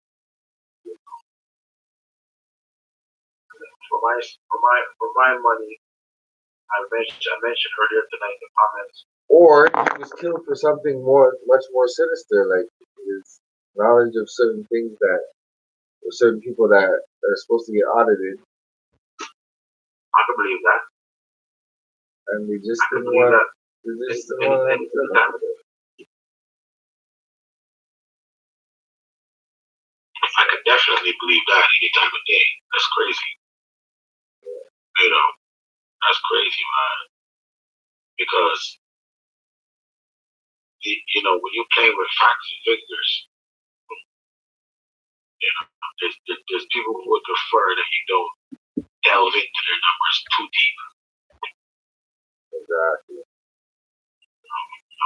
For my money, I mentioned earlier tonight in the comments. Or he was killed for something much more sinister, like his knowledge of certain things or certain people that are supposed to get audited. I can believe that. And they just didn't want to. I could definitely believe that any time of day. That's crazy. That's crazy, man. Because, when you're playing with facts and figures, there's people who would prefer that you don't delve into their numbers too deep. Exactly.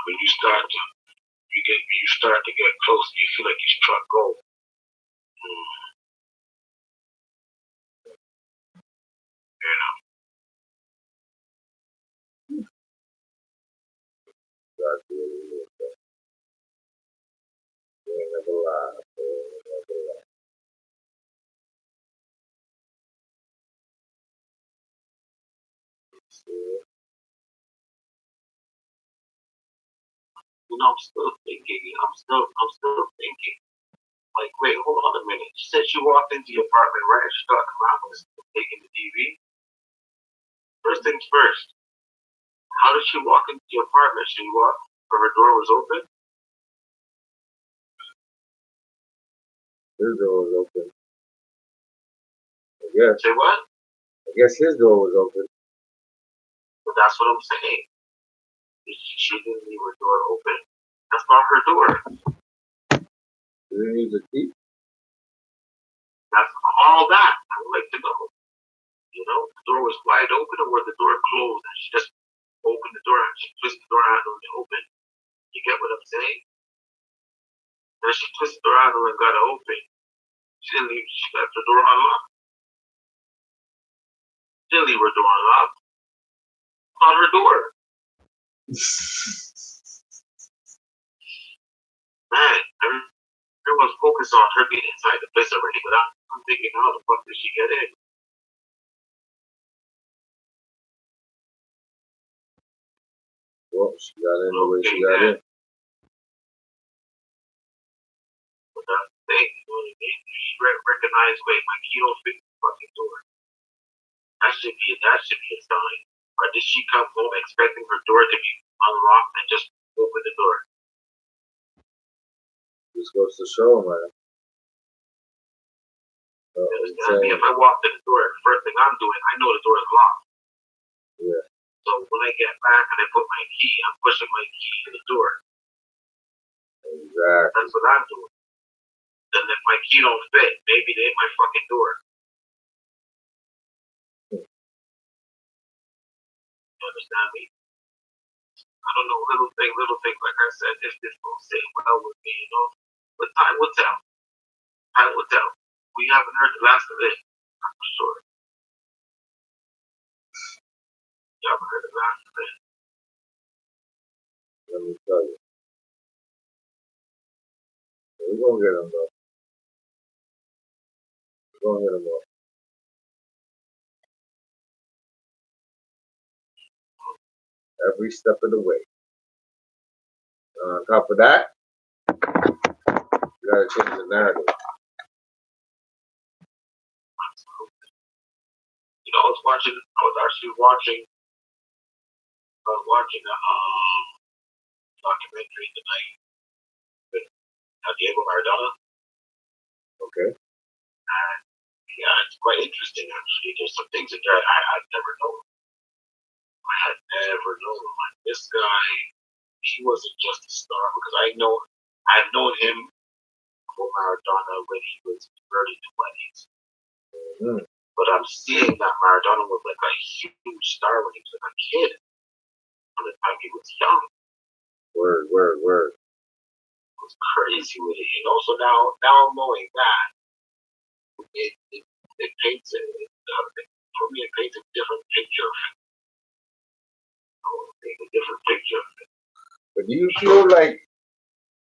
When you start to get close, you feel like you struck gold. never lie. Never lie. See? You know, I'm still thinking. I'm still thinking. Like, wait, hold on a minute. She said she walked into your apartment, right? She started around was taking the TV. First things first. How did she walk into your apartment? She walked, or her door was open? His door was open. I guess. Say what? I guess his door was open. But that's what I'm saying. She didn't leave her door open. That's not her door. He didn't use a key. That's all that I would like to know. You know, the door was wide open or was the door closed and she just opened the door and she twisted the door handle and open. You get what I'm saying? Then she twisted the door handle and got it open. She didn't leave, she left her door unlocked. She didn't leave her door unlocked. It's not her door. Man, everyone's focused on her being inside the place already, but I'm thinking, how the fuck did she get in? Well, she got in the way she got in. But that's the thing, you know what I mean? She recognized, wait, my key don't fit the fucking door. That should be a sign. Or did she come home expecting her door to be unlocked and just open the door? This goes to show, man. You understand me? If I walk to the door, the first thing I'm doing, I know the door is locked. Yeah. So when I get back and I put my key, I'm pushing my key to the door. Exactly. That's what I'm doing. Then if my key don't fit, maybe they ain't my fucking door. You understand me? I don't know, little things, like I said, if this will sit well with me, you know. But time will tell. Time will tell. We haven't heard the last of it, I'm for sure. We haven't heard the last of it. Let me tell you. We're gonna get him though. We're gonna get him though. Every step of the way. On top of that, you gotta change the narrative. You know, I was actually watching a documentary tonight with Diego Maradona. Okay. And yeah, it's quite interesting actually. There's some things in there I've never known. I had never known. Like this guy, he wasn't just a star because I've known him for Maradona when he was early 20s. Mm. But I'm seeing that Maradona was like a huge star when he was like a kid. From the time he was young. Word. It was crazy with it, you know. So now knowing that, it paints for me. It paints a different picture. A different picture. But do you feel like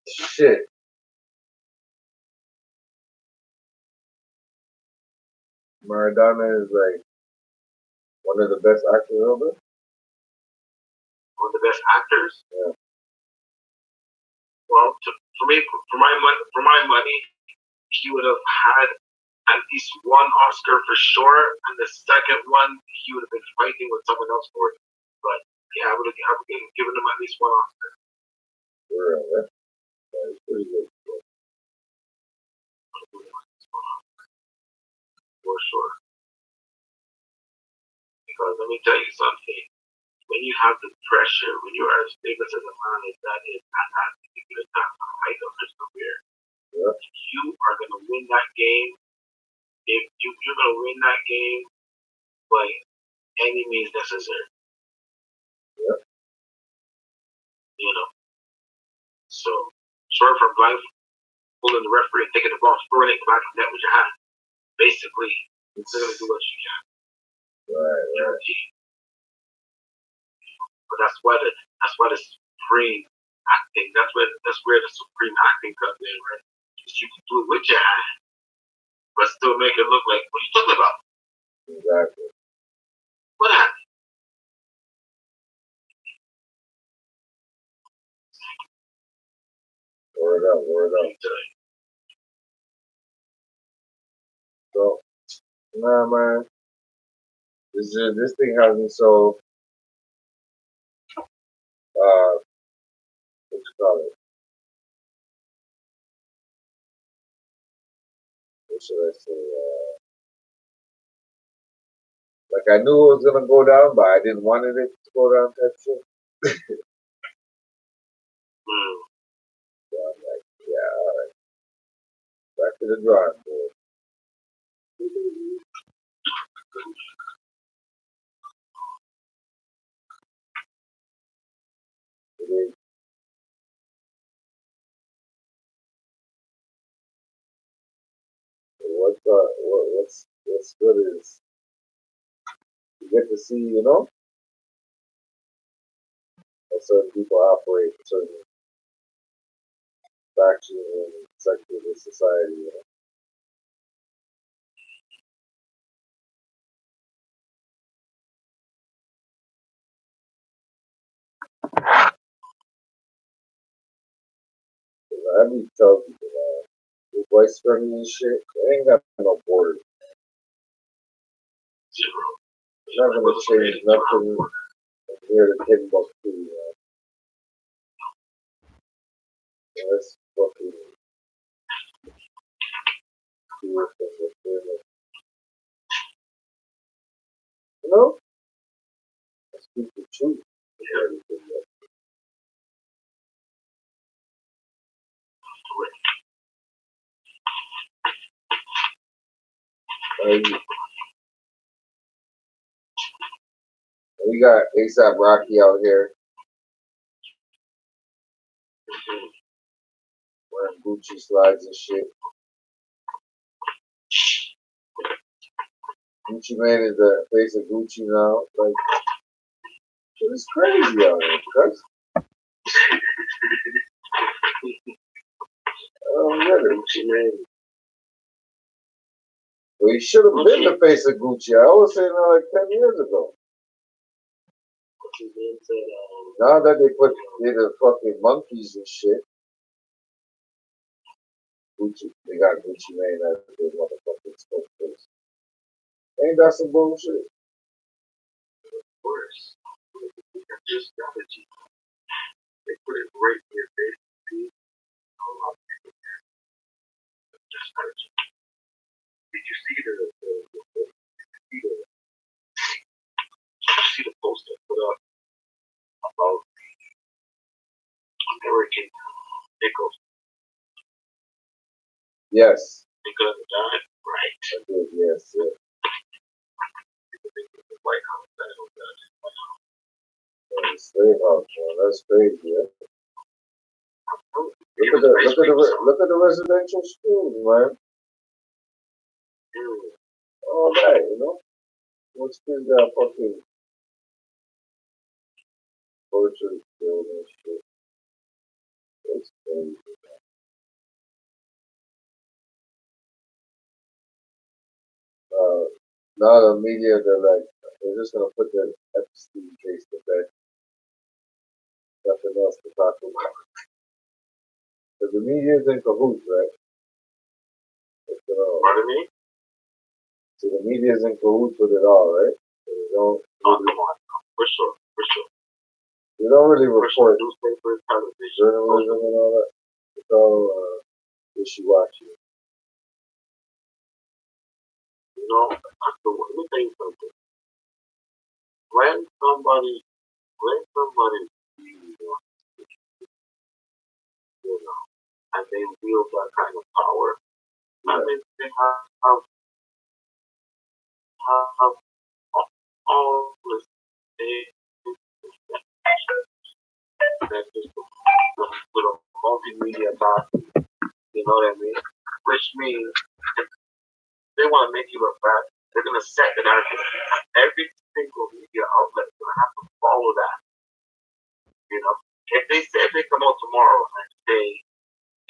shit? Maradona is like one of the best actors ever. One of the best actors. Yeah. Well, for my money, he would have had at least one Oscar for sure, and the second one he would have been fighting with someone else for it. But yeah, I would have given him at least one Oscar. Yeah, that's pretty good. For sure. Because let me tell you something. When you have the pressure, when you are as famous as a man as that is at that particular time, the height of his career, Yeah. you are going to win that game. If you're going to win that game by any means necessary. Yeah. You know. So, short from blind pulling the referee and taking the ball, throwing it back from net with your hand. Basically, you're going to do what you can. Right. Guaranteed. But that's why the supreme acting. That's where the supreme acting comes in, right? You can do it with your hand, but still make it look like, what are you talking about? Exactly. What happened? Word up, word up. So, nah, man. This thing has me so, what you call it? What should I say? Like I knew it was gonna go down, but I didn't want it to go down type shit. So I'm like, yeah, alright. Back to the drawing board. It is. What's good is you get to see, how certain people operate, certain factions and sectors of society. I be telling people, man, with voice friendly and shit, they ain't got no borders. It's not gonna change nothing near the Timbuktu, man. Let's fucking do it from within. Speak the truth. We got ASAP Rocky out here wearing Gucci slides and shit. Gucci Mane is the face of Gucci now. Like, it's crazy out here, cuz. I don't get it. Gucci Mane. Well, he should have been the face of Gucci. I was saying that like 10 years ago. Now that they put the fucking monkeys and shit, Gucci, they got Gucci Mane as their motherfucking spokesperson. Ain't that some bullshit? Of course. Your strategy. They put it right in your face. Did you see the post I put up about American Nichols? Yes. Because of that, right? I did, yes, yeah. The White House, The slave house, man. That's crazy, yeah. Look at the residential schools, man. All that, What's kids got fucking torture skills and shit. It's crazy. Now the media, they're just gonna put the Epstein case to bed. Nothing else to talk about. Because the media's in cahoots, right? Pardon me? So the media's in cahoots with it all, right? So come on. For sure. They don't really report newspapers, television, journalism and all that. It's all wishy-washy. Let me tell you something. When somebody, and they wield that kind of power, that means they have all this that just with a multimedia box, you know what I mean? Which means if they want to make you look bad, they're going to set it out. Every single media outlet is going to have to follow that. If they come out tomorrow and say,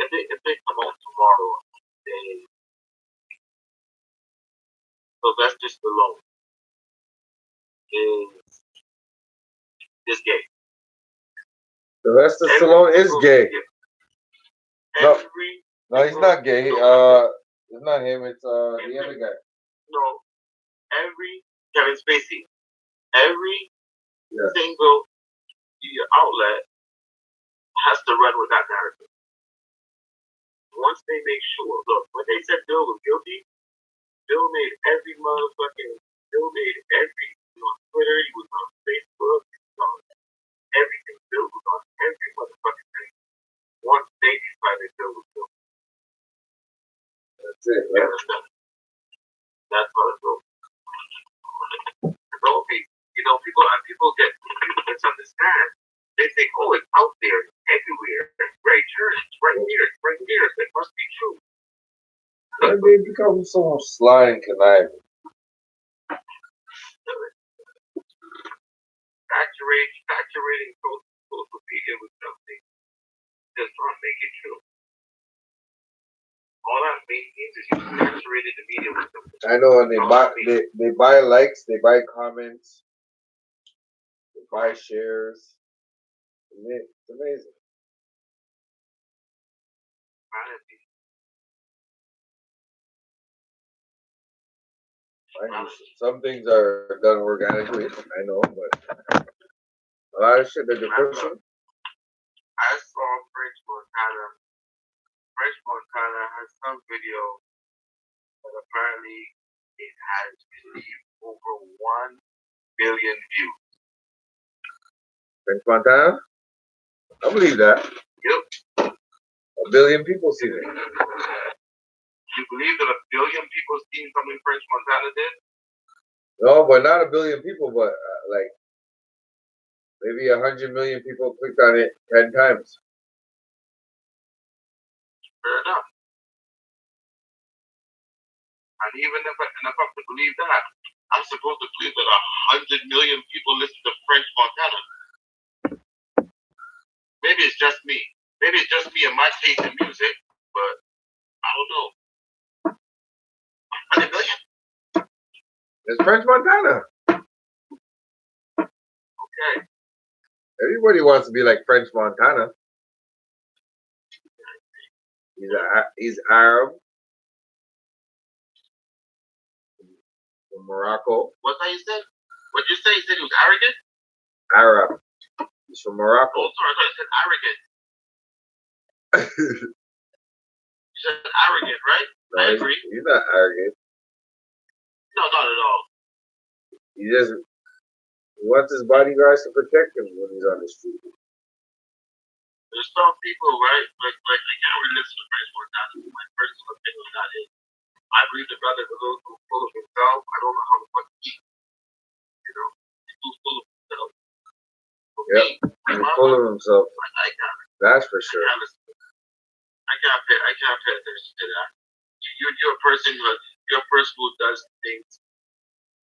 if they come out tomorrow tomorrow, then Sylvester Stallone is gay. Sylvester Stallone is gay. No, no, he's not gay. It's not him. It's the other guy. No, Kevin Spacey, every single media outlet has to run with that narrative. Once they make sure, look, when they said Bill was guilty, Bill made every motherfucking, Bill made every, he was on Twitter, he was on Facebook, he was on everything. Bill was on every motherfucking thing. Once they decided Bill was guilty. That's it, right? That's how it goes. So, people get misunderstand. They think, oh, it's out there, it's everywhere, it's right here, it's right here, it's right there. It must be true. And they become so sly and conniving. Saturating social media with something does not make it true. All that means is you saturated the media with something. I know, and they buy likes, they buy comments, they buy shares. It's amazing. Some things are done organically, I know, but a lot of shit that they're pushing. I saw French Montana. French Montana has some video that apparently it has received over 1 billion views. French Montana? I believe that. Yep. 1 billion people seen it. You believe that 1 billion people seen something French Montana did? No, but not 1 billion people, but like maybe 100 million people clicked on it 10 times. Fair enough. And even if I have to believe that, I'm supposed to believe that 100 million people listen to French Montana. Maybe it's just me. Maybe it's just me and my taste in music, but I don't know. 100 million? It's French Montana. Okay. Everybody wants to be like French Montana. He's Arab. From Morocco. What's that you said? What you say? You said he was arrogant? Arab. He's from Morocco. Oh, sorry, I thought you said arrogant. You said arrogant, right? No, I agree. He's not arrogant. No, not at all. He wants his bodyguards to protect him when he's on the street. There's some people, right? Like I can't really listen to French Montana. My personal opinion on that is, I believe the brother is a little too full of himself. I don't know how to fucking eat. You know, he's too full of himself. Yep, he's full of himself. I can't. That's for sure. I can't pay attention to that. You're a person who does things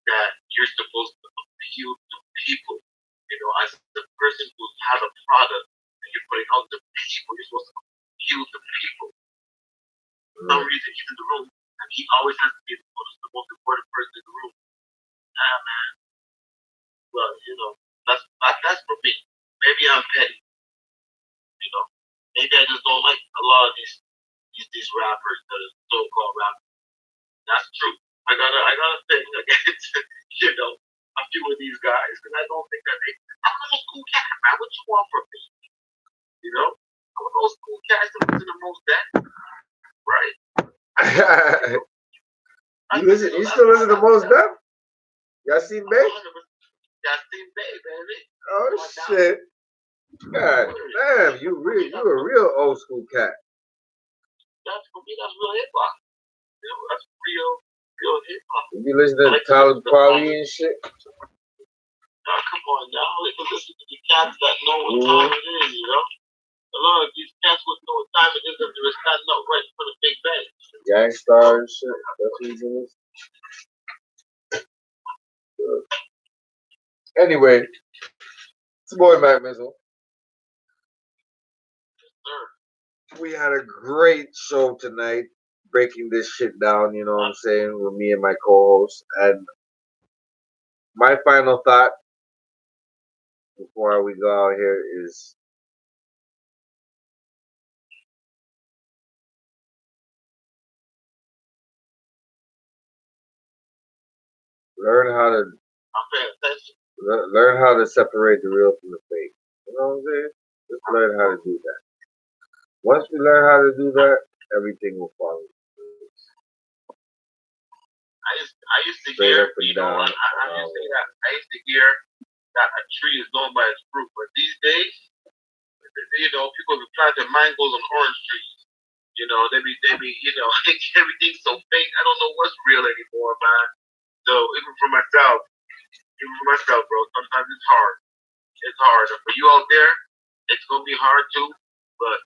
that you're supposed to appeal to people. You know, as the person who has a product that you're putting out to people, you're supposed to appeal to people. For some reason, he's in the room, and he always has to be the most important person in the room. Ah, man. Well, you know, that's for me. Maybe I'm petty. You know, maybe I just don't like a lot of these rappers that are so-called rappers. That's true. I gotta think against, you know, a few of these guys, because I don't think that I'm an old school cat, man. What you want from me? You know? I'm an old school cat that listen to most that. Right? You still listen to Mos Def? Yasin Bey? Yasin Bey, baby. Oh shit. God damn, you a real old school cat. That's for me, that's real hip hop. You know, that's real hip hop. You be listening to Talib Kweli and shit? Now, come on now. Listen to the cats that know what time it is, you know? A lot of these cats wouldn't know what time it is if they were standing up right for the Big Bang. Gangstar and shit. That's what he's in. Anyway, it's your boy Mac Mizzle. Yes, sir. we had a great show tonight, breaking this shit down. You know what I'm saying, with me and my co-host. And my final thought before we go out here is learn how to I'm paying attention. learn how to separate the real from the fake. You know what I'm saying? Just learn how to do that. Once we learn how to do that, everything will follow. I used to Straight hear, up and you know, down. I used to say that. I used to hear that a tree is known by its fruit, but these days, you know, people be planting mangoes on orange trees. You know, they be, you know, everything's so fake. I don't know what's real anymore, man. So even for myself, bro, sometimes it's hard. It's hard. For you out there, it's gonna be hard too. But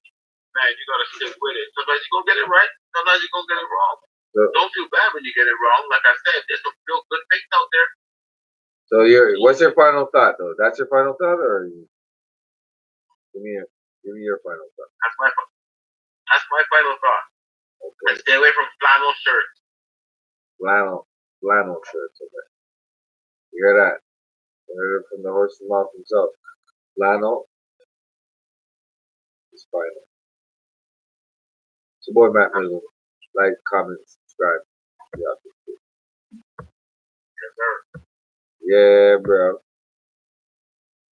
man, you gotta stick with it. Sometimes you're gonna get it right. Sometimes you're gonna get it wrong. So, don't feel bad when you get it wrong. Like I said, there's some real good things out there. so what's your final thought though? That's your final thought, or give me your final thought. That's my final thought. Okay. And stay away from flannel shirts. Flannel shirts. Okay. You hear that? You heard it from the horse's mouth himself. Flannel is final. It's your boy Matt Mizzle. Like, comment, subscribe. Yes, sir. Yeah, bro.